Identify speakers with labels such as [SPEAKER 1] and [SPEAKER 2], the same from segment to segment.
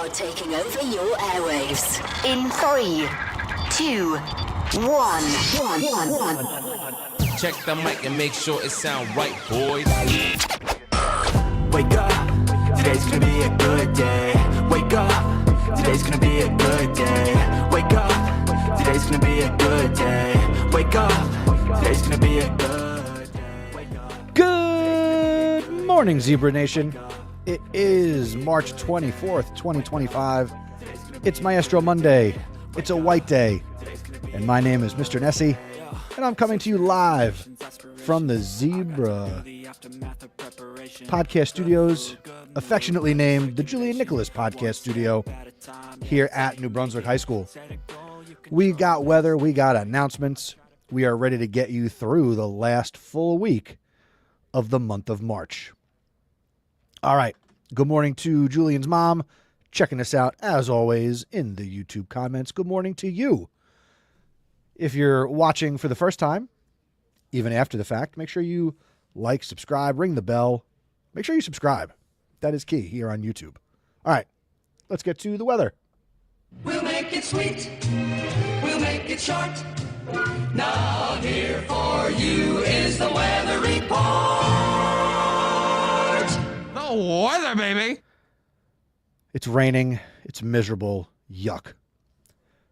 [SPEAKER 1] are taking over your airwaves. In 3, 2, 1.
[SPEAKER 2] Check the mic and make sure it sound right, boys.
[SPEAKER 3] Wake up, today's gonna be a good day. Wake up, today's gonna be a good day. Wake up, today's gonna be a good day. Wake up, today's gonna be a good day. Wake up.
[SPEAKER 4] Good morning, Zebra Nation. It is March 24th, 2025. It's Maestro Monday. It's a white day. And my name is Mr. Nessie. And I'm coming to you live from the Zebra Podcast Studios, affectionately named the Julian Nicholas Podcast Studio, here at New Brunswick High School. We got weather, we got announcements. We are ready to get you through the last full week of the month of March. All right. Good morning to Julian's mom, checking us out, as always, in the YouTube comments. Good morning to you. If you're watching for the first time, even after the fact, make sure you like, subscribe, ring the bell. Make sure you subscribe. That is key here on YouTube. All right, let's get to the weather.
[SPEAKER 5] We'll make it sweet. We'll make it short. Now here for you is the weather report.
[SPEAKER 2] The weather, baby.
[SPEAKER 4] It's raining. It's miserable. Yuck.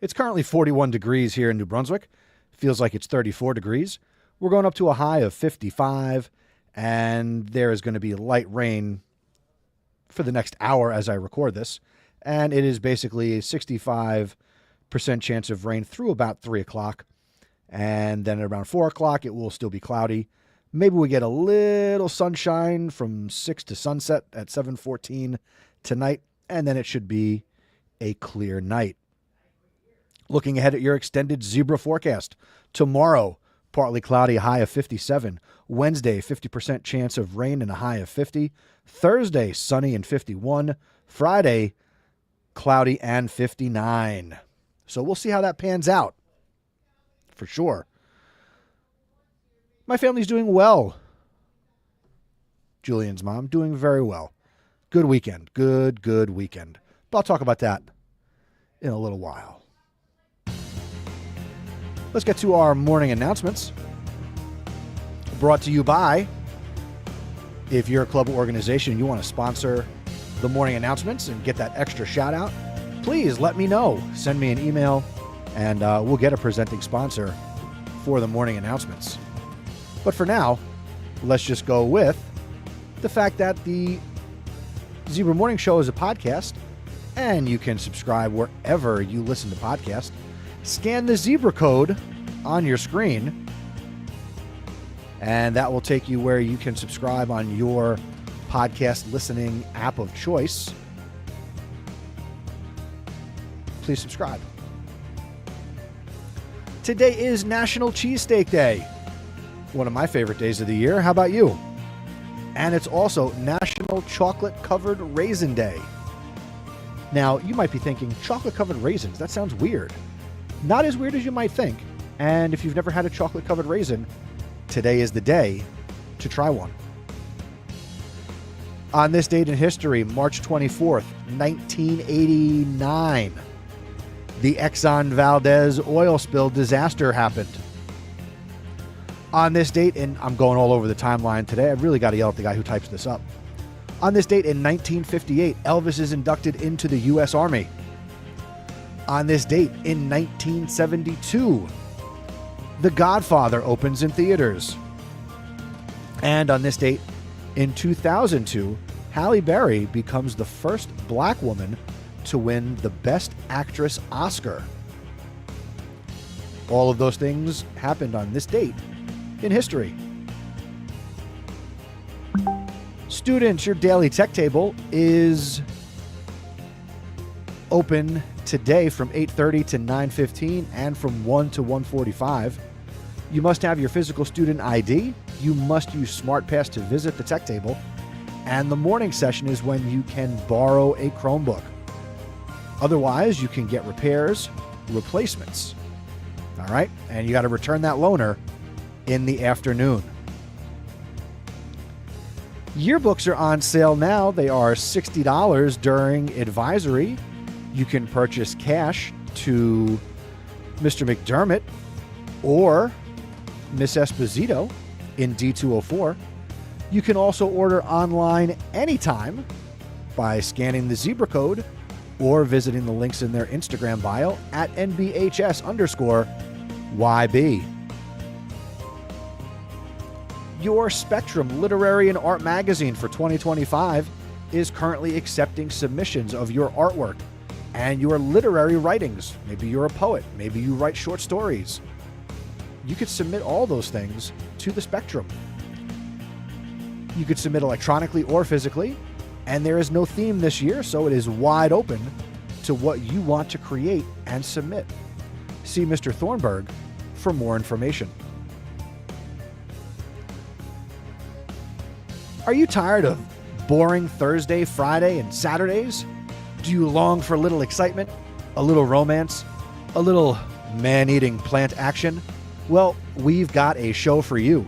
[SPEAKER 4] It's currently 41 degrees here in New Brunswick. Feels like it's 34 degrees. We're going up to a high of 55, and there is going to be light rain for the next hour as I record this. And it is basically a 65% chance of rain through about 3 o'clock. And then at around 4 o'clock, it will still be cloudy. Maybe we get a little sunshine from 6 to sunset at 7:14 tonight, and then it should be a clear night. Looking ahead at your extended Zebra forecast. Tomorrow, partly cloudy, high of 57. Wednesday, 50% chance of rain and a high of 50. Thursday, sunny and 51. Friday, cloudy and 59. So we'll see how that pans out. For sure. My family's doing well. Julian's mom doing very well. Good weekend. Good weekend. But I'll talk about that in a little while. Let's get to our morning announcements. Brought to you by, if you're a club or organization and you want to sponsor the morning announcements and get that extra shout out, please let me know. Send me an email and we'll get a presenting sponsor for the morning announcements. But for now, let's just go with the fact that the Zebra Morning Show is a podcast and you can subscribe wherever you listen to podcasts. Scan the Zebra code on your screen, and that will take you where you can subscribe on your podcast listening app of choice. Please subscribe. Today is National Cheesesteak Day, one of my favorite days of the year. How about you? And it's also National Chocolate Covered Raisin Day. Now, you might be thinking, chocolate covered raisins, that sounds weird. Not as weird as you might think. And if you've never had a chocolate-covered raisin, today is the day to try one. On this date in history, March 24th, 1989, the Exxon Valdez oil spill disaster happened. On this date, and I'm going all over the timeline today, I really got to yell at the guy who types this up. On this date in 1958, Elvis is inducted into the U.S. Army. On this date in 1972, The Godfather opens in theaters. And on this date in 2002, Halle Berry becomes the first black woman to win the Best Actress Oscar. All of those things happened on this date in history. Students, your daily tech table is open today from 8:30 to 9:15 and from 1 to 1:45. You must have your physical student ID. You must use SmartPass to visit the tech table. And the morning session is when you can borrow a Chromebook. Otherwise, you can get repairs, replacements. All right? And you got to return that loaner in the afternoon. Yearbooks are on sale now. They are $60 during advisory. You can purchase cash to Mr. McDermott or Miss Esposito in D204. You can also order online anytime by scanning the zebra code or visiting the links in their Instagram bio at NBHS_YB. Your Spectrum Literary and Art Magazine for 2025 is currently accepting submissions of your artwork and your literary writings. Maybe you're a poet. Maybe you write short stories. You could submit all those things to the Spectrum. You could submit electronically or physically, and there is no theme this year, so it is wide open to what you want to create and submit. See Mr. Thornburg for more information. Are you tired of boring Thursday, Friday, and Saturdays? Do you long for a little excitement, a little romance, a little man-eating plant action? Well, we've got a show for you.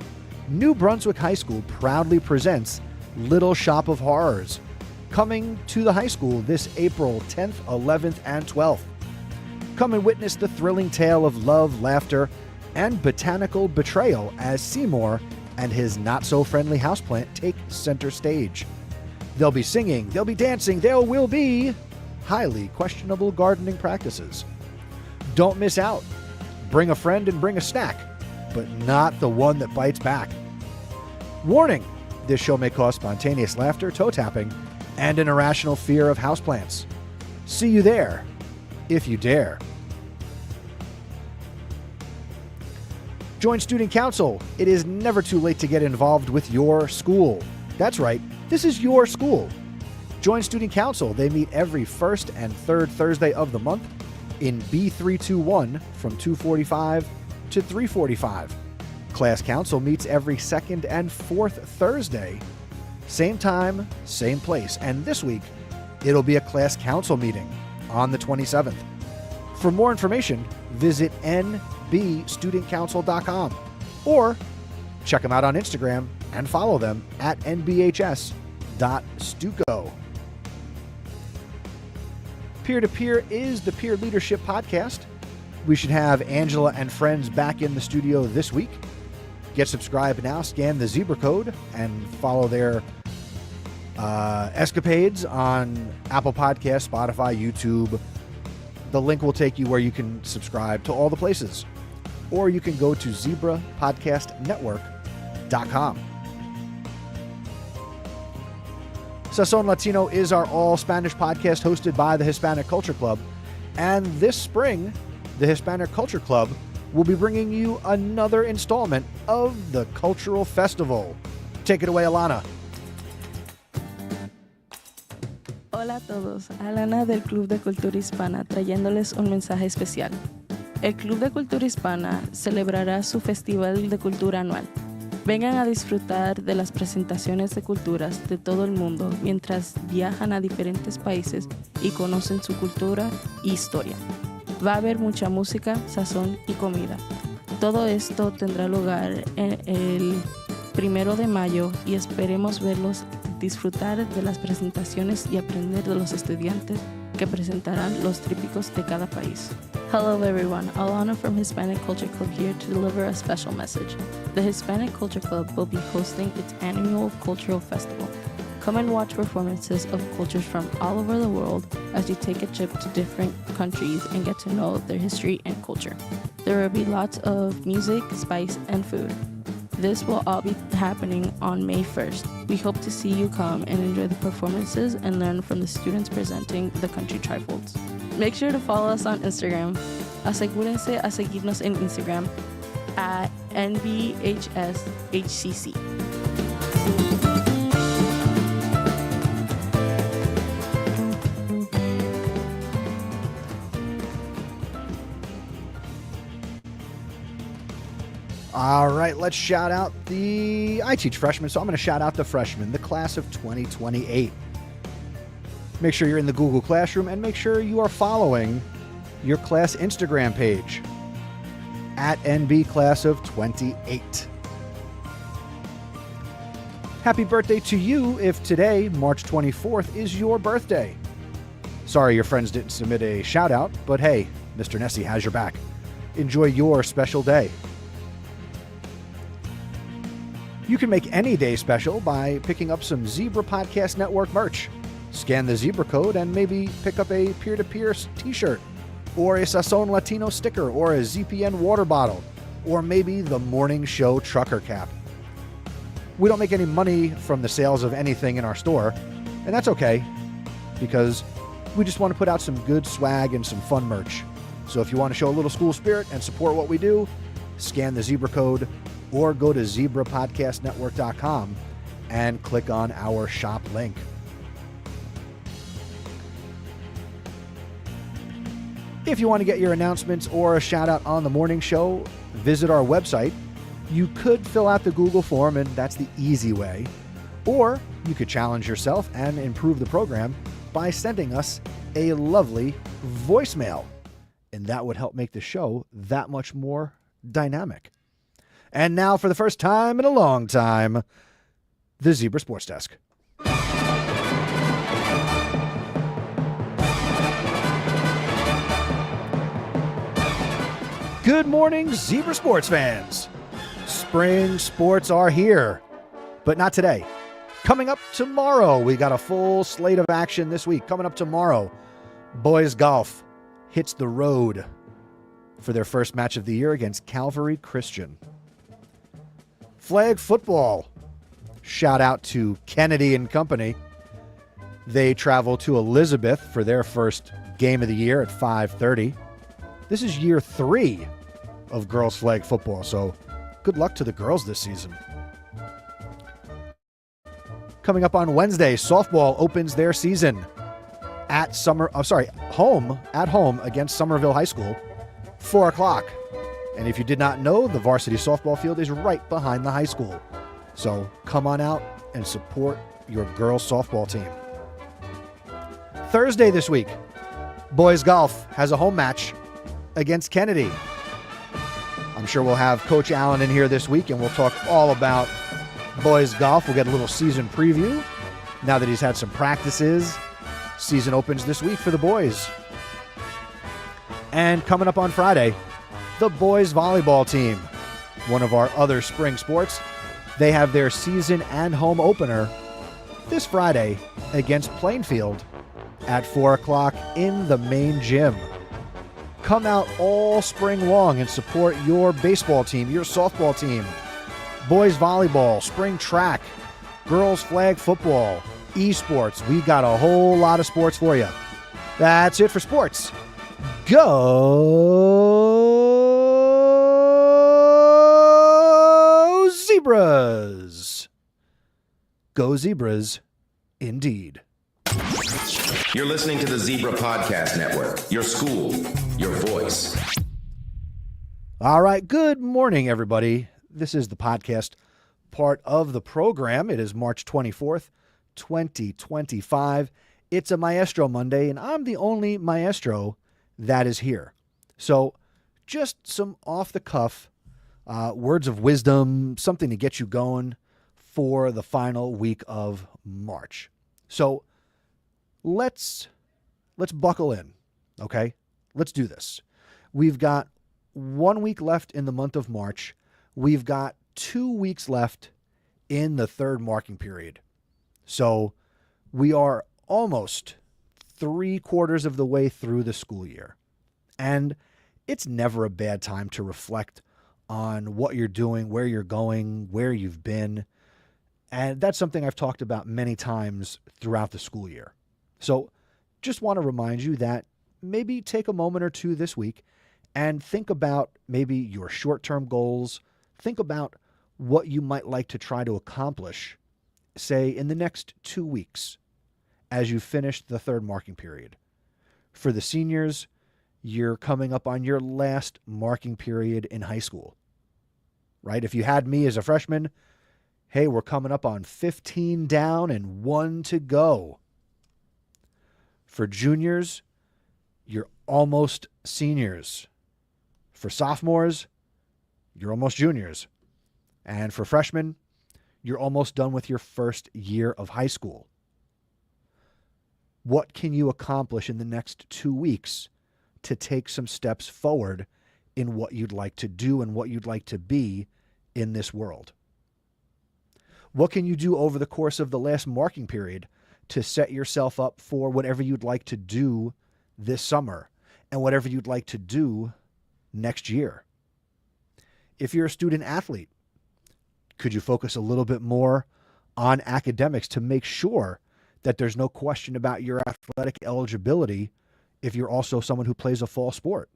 [SPEAKER 4] New Brunswick High School proudly presents Little Shop of Horrors, coming to the high school this April 10th, 11th, and 12th. Come and witness the thrilling tale of love, laughter, and botanical betrayal as Seymour and his not-so-friendly houseplant take center stage. They'll be singing, they'll be dancing, there will be highly questionable gardening practices. Don't miss out. Bring a friend and bring a snack, but not the one that bites back. Warning, this show may cause spontaneous laughter, toe-tapping, and an irrational fear of houseplants. See you there, if you dare. Join Student Council. It is never too late to get involved with your school. That's right, this is your school. Join Student Council. They meet every first and third Thursday of the month in B321 from 2:45 to 3:45. Class Council meets every second and fourth Thursday. Same time, same place. And this week, it'll be a Class Council meeting on the 27th. For more information, visit nbstudentcouncil.com or check them out on Instagram and follow them at nbhs.stuco. Peer to Peer is the peer leadership podcast. We should have Angela and friends back in the studio this week. Get subscribed now, scan the zebra code, and follow their escapades on Apple Podcasts, Spotify, YouTube. The link will take you where you can subscribe to all the places. Or you can go to zebrapodcastnetwork.com. Sazon Latino is our all-Spanish podcast hosted by the Hispanic Culture Club. And this spring, the Hispanic Culture Club will be bringing you another installment of the Cultural Festival. Take it away, Alana.
[SPEAKER 6] Hola a todos, Alana del Club de Cultura Hispana trayéndoles un mensaje especial. El Club de Cultura Hispana celebrará su Festival de Cultura anual. Vengan a disfrutar de las presentaciones de culturas de todo el mundo mientras viajan a diferentes países y conocen su cultura e historia. Va a haber mucha música, sazón y comida. Todo esto tendrá lugar el 1 de mayo y esperemos verlos disfrutar de las presentaciones y aprender de los estudiantes que presentarán los trípicos de cada país. Hello everyone, Alana from Hispanic Culture Club here to deliver a special message. The Hispanic Culture Club will be hosting its annual cultural festival. Come and watch performances of cultures from all over the world as you take a trip to different countries and get to know their history and culture. There will be lots of music, spice, and food. This will all be happening on May 1st. We hope to see you come and enjoy the performances and learn from the students presenting the country trifolds. Make sure to follow us on Instagram. Asegúrense a seguirnos en Instagram at NBHSHCC.
[SPEAKER 4] All right, let's shout out I teach freshmen, so I'm going to shout out the freshmen, the class of 2028. Make sure you're in the Google Classroom and make sure you are following your class Instagram page at NB Class of 28. Happy birthday to you if today, March 24th, is your birthday. Sorry your friends didn't submit a shout out, but hey, Mr. Nessie has your back. Enjoy your special day. You can make any day special by picking up some Zebra Podcast Network merch. Scan the Zebra code and maybe pick up a peer-to-peer t-shirt, or a Sazon Latino sticker, or a ZPN water bottle, or maybe the morning show trucker cap. We don't make any money from the sales of anything in our store, and that's okay, because we just want to put out some good swag and some fun merch. So if you want to show a little school spirit and support what we do, scan the Zebra code or go to zebrapodcastnetwork.com and click on our shop link. If you want to get your announcements or a shout out on the morning show, visit our website. You could fill out the Google form, and that's the easy way. Or you could challenge yourself and improve the program by sending us a lovely voicemail. And that would help make the show that much more dynamic. And now, for the first time in a long time, the Zebra Sports Desk. Good morning, Zebra sports fans. Spring sports are here, but not today. Coming up tomorrow, we got a full slate of action this week. Coming up tomorrow, boys golf hits the road for their first match of the year against Calvary Christian. Flag football, shout out to Kennedy and company. They travel to Elizabeth for their first game of the year at 5:30. This is year 3 of girls flag football, so good luck to the girls this season. Coming up on Wednesday, softball opens their season at home against Somerville High School, 4 o'clock. And if you did not know, the varsity softball field is right behind the high school. So come on out and support your girls softball team. Thursday this week, boys golf has a home match against Kennedy. I'm sure we'll have Coach Allen in here this week, and we'll talk all about boys golf. We'll get a little season preview now that he's had some practices. Season opens this week for the boys. And coming up on Friday, the boys volleyball team, one of our other spring sports, they have their season and home opener this Friday against Plainfield at 4 o'clock in the main gym. Come out all spring long and support your baseball team, your softball team, boys volleyball, spring track, girls flag football, esports. We got a whole lot of sports for you. That's it for sports. Go Zebras! Go Zebras, indeed.
[SPEAKER 7] You're listening to the Zebra Podcast Network, your school, your voice.
[SPEAKER 4] All right, good morning, everybody. This is the podcast part of the program. It is March 24th, 2025. It's a Maestro Monday, and I'm the only Maestro that is here. So just some off-the-cuff words of wisdom, something to get you going for the final week of March. So let's buckle in, okay? Let's do this. We've got 1 week left in the month of March. We've got 2 weeks left in the third marking period. So we are almost 3/4 of the way through the school year. And it's never a bad time to reflect on what you're doing, where you're going, where you've been. And that's something I've talked about many times throughout the school year. So just want to remind you that maybe take a moment or two this week and think about maybe your short-term goals. Think about what you might like to try to accomplish, say, in the next 2 weeks as you finish the third marking period. For the seniors, you're coming up on your last marking period in high school, right? If you had me as a freshman, hey, we're coming up on 15 down and 1 to go. For juniors, you're almost seniors. For sophomores, you're almost juniors. And for freshmen, You're almost done with your first year of high school. What can you accomplish in the next 2 weeks to take some steps forward in what you'd like to do and what you'd like to be in this world? What can you do over the course of the last marking period to set yourself up for whatever you'd like to do this summer and whatever you'd like to do next year? If you're a student athlete, could you focus a little bit more on academics to make sure that there's no question about your athletic eligibility if you're also someone who plays a fall sport?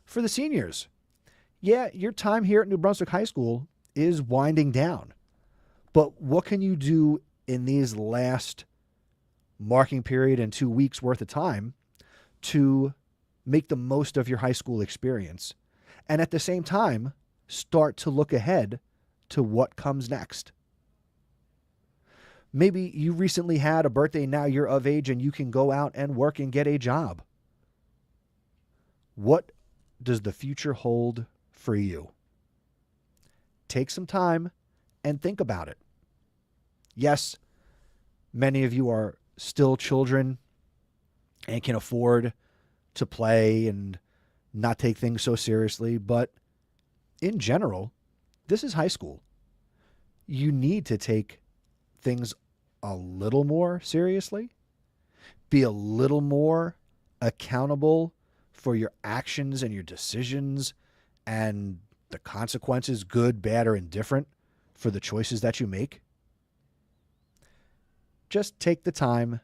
[SPEAKER 4] For the seniors, yeah, your time here at New Brunswick High School is winding down. But what can you do in these last marking period and 2 weeks worth of time to make the most of your high school experience? And at the same time, start to look ahead to what comes next. Maybe you recently had a birthday, now you're of age and you can go out and work and get a job. What does the future hold for you? Take some time and think about it. Yes, many of you are still children and can afford to play and not take things so seriously, but in general, this is high school. You need to take things a little more seriously, be a little more accountable for your actions and your decisions and the consequences, good, bad, or indifferent, for the choices that you make. Just take the time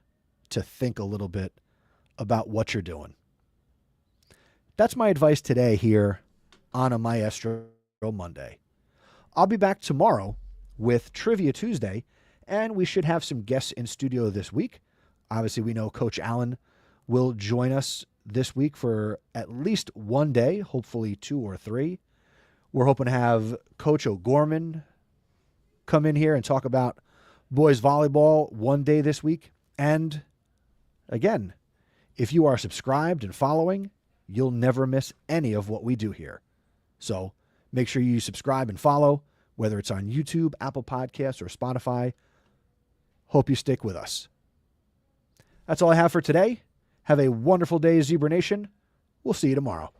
[SPEAKER 4] to think a little bit about what you're doing. That's my advice today here on a Maestro Monday. I'll be back tomorrow with Trivia Tuesday, and we should have some guests in studio this week. Obviously, we know Coach Allen will join us this week for at least one day, hopefully 2 or 3. We're hoping to have Coach O'Gorman come in here and talk about boys volleyball one day this week. And again, if you are subscribed and following, you'll never miss any of what we do here. So make sure you subscribe and follow, whether it's on YouTube, Apple Podcasts, or Spotify. Hope you stick with us. That's all I have for today. Have a wonderful day, Zebra Nation. We'll see you tomorrow.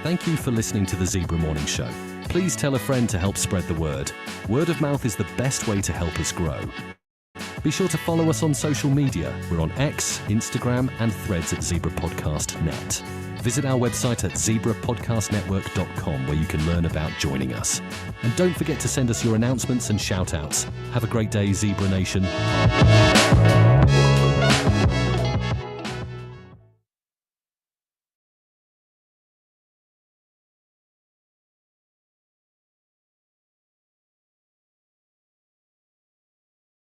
[SPEAKER 8] Thank you for listening to the Zebra Morning Show. Please tell a friend to help spread the word. Word of mouth is the best way to help us grow. Be sure to follow us on social media. We're on X, Instagram, and Threads at Zebra Podcast Net. Visit our website at zebrapodcastnetwork.com where you can learn about joining us. And don't forget to send us your announcements and shout-outs. Have a great day, Zebra Nation.